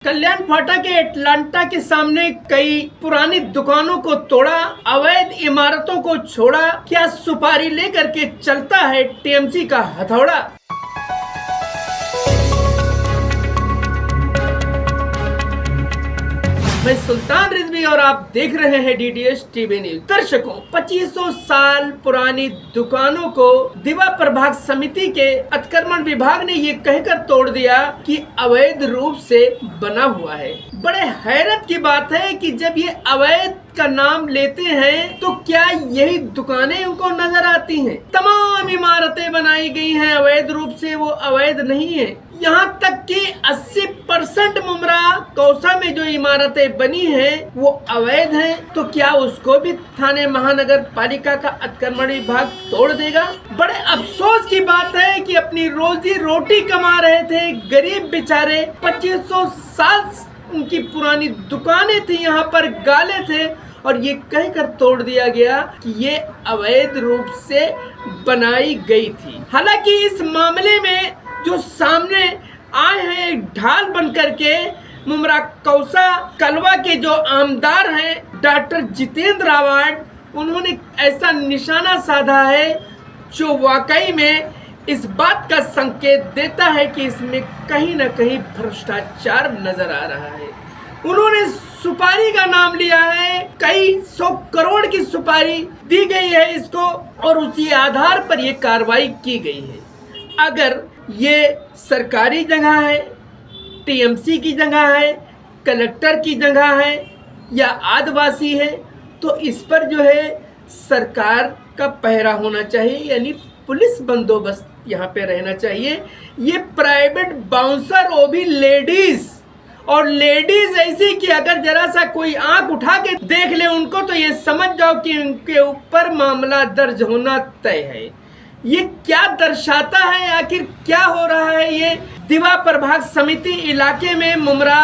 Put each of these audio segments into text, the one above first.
कल्याण फाटा के एटलांटा के सामने कई पुरानी दुकानों को तोड़ा, अवैध इमारतों को छोड़ा, क्या सुपारी लेकर के चलता है टीएमसी का हथौड़ा। मैं सुल्तान रिजवी और आप देख रहे हैं डीडीएस टीवी न्यूज। दर्शकों, 2500 साल पुरानी दुकानों को दिवा प्रभाग समिति के अतिक्रमण विभाग ने ये कहकर तोड़ दिया कि अवैध रूप से बना हुआ है। बड़े हैरत की बात है कि जब ये अवैध का नाम लेते हैं तो क्या यही दुकानें उनको नजर आती हैं? तमाम इमारतें बनाई गई हैं अवैध रूप से, वो अवैध नहीं है। यहाँ तक कि 80% मुमरा कौसा में जो इमारतें बनी हैं वो अवैध हैं। तो क्या उसको भी थाने महानगर पालिका का अतिक्रमण विभाग तोड़ देगा? बड़े अफसोस की बात है कि अपनी रोजी रोटी कमा रहे थे गरीब बेचारे, 2500 साल उनकी पुरानी दुकानें थी, यहाँ पर गाले थे और ये कहकर तोड़ दिया गया कि ये अवैध रूप से बनाई गई थी। हालांकि इस मामले में जो सामने आए हैं ढाल बन करके मुमरा कौसा कलवा के जो आमदार हैं डॉक्टर जितेंद्र आवाड, उन्होंने ऐसा निशाना साधा है जो वाकई में इस बात का संकेत देता है कि इसमें कहीं न कहीं भ्रष्टाचार नजर आ रहा है। उन्होंने सुपारी का नाम लिया है, कई 100 करोड़ की सुपारी दी गई है इसको और उसी आधार पर ये कार्रवाई की गई है। अगर ये सरकारी जगह है, टीएमसी की जगह है, कलेक्टर की जगह है या आदिवासी है तो इस पर जो है सरकार का पहरा होना चाहिए, यानी पुलिस बंदोबस्त यहाँ पे रहना चाहिए। ये प्राइवेट बाउंसर, वो भी लेडीज, और लेडीज ऐसी कि अगर जरा सा कोई आंख उठा के देख ले उनको तो ये समझ जाओ कि उनके ऊपर मामला दर्ज होना तय है। ये क्या दर्शाता है, आखिर क्या हो रहा है? ये दिवा प्रभाग समिति इलाके में मुमरा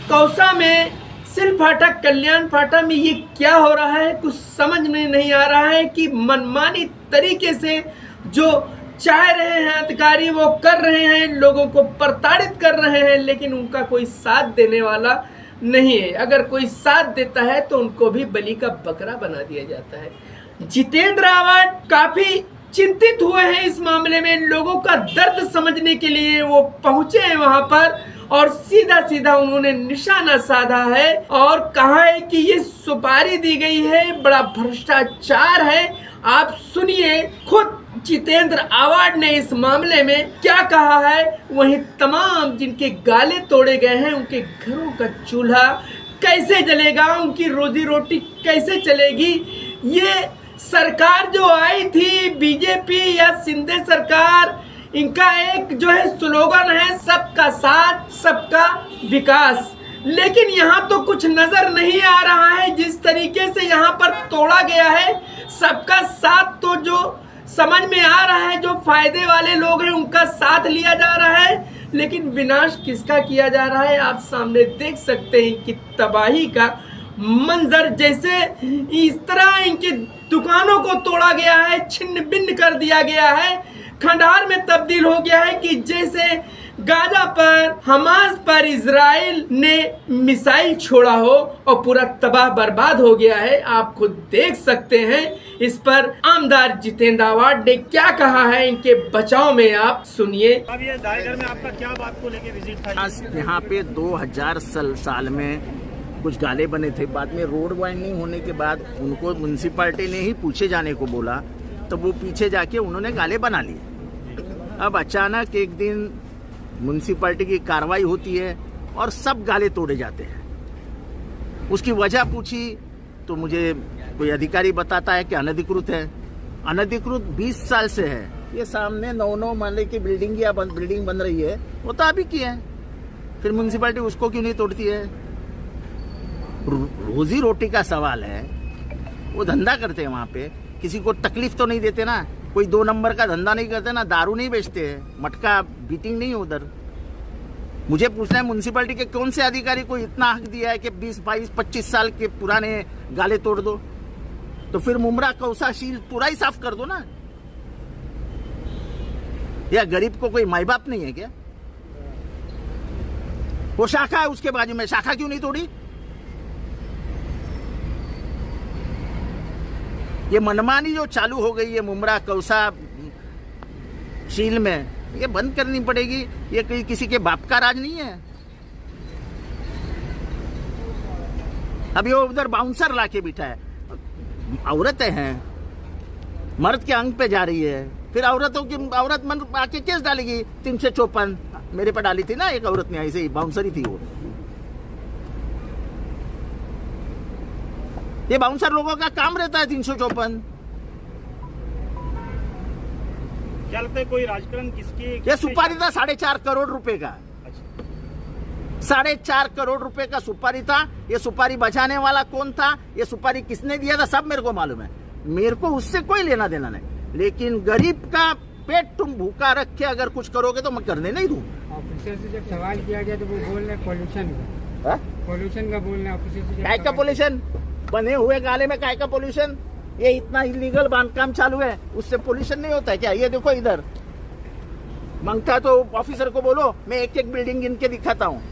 कौसा में सिल फाटा कल्याण फाटा में ये क्या हो रहा है? कुछ समझ में नहीं आ रहा है कि मनमानी तरीके से जो चाह रहे हैं अधिकारी वो कर रहे हैं, लोगों को प्रताड़ित कर रहे हैं, लेकिन उनका कोई साथ देने वाला नहीं है। अगर कोई साथ देता है तो उनको भी बलि का बकरा बना दिया जाता है। जितेंद्र आवाड काफी चिंतित हुए हैं इस मामले में, लोगों का दर्द समझने के लिए वो पहुंचे हैं वहां पर और सीधा सीधा उन्होंने निशाना साधा है और कहा है कि ये सुपारी दी गई है, बड़ा भ्रष्टाचार है। आप सुनिए खुद जितेंद्र आवाड ने इस मामले में क्या कहा है, वहीं तमाम जिनके गाले तोड़े गए हैं उनके घरों का चूल्हा कैसे जलेगा, उनकी रोजी रोटी कैसे चलेगी। ये सरकार जो आई थी बीजेपी या शिंदे सरकार, इनका एक जो है स्लोगन है सबका साथ सबका विकास, लेकिन यहाँ तो कुछ नजर नहीं आ रहा है। जिस तरीके से यहाँ पर तोड़ा गया है सबका साथ, तो जो समझ में आ रहा है जो फायदे वाले लोग हैं उनका साथ लिया जा रहा है, लेकिन विनाश किसका किया जा रहा है आप सामने देख सकते हैं कि तबाही का मंजर। जैसे इस तरह इनकी दुकानों को तोड़ा गया है, छिन्न भिन्न कर दिया गया है, खंडहर में तब्दील हो गया है कि जैसे गाजा पर हमास पर इजराइल ने मिसाइल छोड़ा हो और पूरा तबाह बर्बाद हो गया है। आप खुद देख सकते हैं इस पर आमदार जितेंद्र आवाड ने क्या कहा है इनके बचाव में, आप सुनिए। अब ये दायगर में आपका क्या बात को लेके विजिट था? यहाँ पे 2000 साल में कुछ गाले बने थे, बाद में रोड वाइंडिंग होने के बाद उनको म्युनिसिपैलिटी ने ही पूछे जाने को बोला, तो वो पीछे जाके उन्होंने गाले बना लिए। अब अचानक एक दिन म्युनिसिपैलिटी की कार्रवाई होती है और सब गाले तोड़े जाते हैं। उसकी वजह पूछी तो मुझे कोई अधिकारी बताता है कि अनधिकृत है। अनधिकृत 20 साल से है। ये सामने 9 माले की बिल्डिंग बन रही है, वो तो अभी की है, फिर म्युनिसिपैलिटी उसको क्यों नहीं तोड़ती है? रोजी रोटी का सवाल है, वो धंधा करते हैं वहाँ पे, किसी को तकलीफ तो नहीं देते ना, कोई 2 नंबर का धंधा नहीं करते ना, दारू नहीं बेचते हैं, मटका बीटिंग नहीं उधर। मुझे पूछना है म्युनिसिपैलिटी के कौन से अधिकारी को इतना हक दिया है कि 20, 22, 25 साल के पुराने गाले तोड़ दो? तो फिर मुमरा कौसा शील पूरा ही साफ कर दो ना। या गरीब को कोई माई बाप नहीं है क्या? वो शाखा है उसके बाजू में, शाखा क्यों नहीं तोड़ी? ये मनमानी जो चालू हो गई है मुमरा कौसा शील में, ये बंद करनी पड़ेगी। ये कहीं किसी के बाप का राज नहीं है। अभी वो उधर बाउंसर लाके बिठा है, औरतें हैं, मर्द के अंग पे जा रही है, फिर औरत मन आके केस डालेगी 354। मेरे पे डाली थी ना एक औरत ने, ऐसे ही बाउंसर ही थी वो। ये बाउंसर लोगों का काम रहता है 354। क्या लगता है कोई राजकारण किसकी? ये सुपारी था 4.5 करोड़ रुपए का, 4.5 करोड़ रुपए का सुपारी था। ये सुपारी बचाने वाला कौन था, ये सुपारी किसने दिया था, सब मेरे को मालूम है। मेरे को उससे कोई लेना देना नहीं, लेकिन गरीब का पेट तुम भूखा रख के अगर कुछ करोगे तो मैं करने नहीं दूं। ऑफिसर से जब सवाल किया गया तो वो बोल रहे पॉल्यूशन का, पॉल्यूशन का बोल रहे ऑफिसर से। काय का पॉल्यूशन? बने हुए गाले में काय का पॉल्यूशन? ये इतना इलीगल बांधकाम चालू है, उससे पॉल्यूशन नहीं होता है क्या? ये देखो इधर, मांगता तो ऑफिसर को बोलो, मैं एक एक बिल्डिंग गिन के दिखाता हूँ।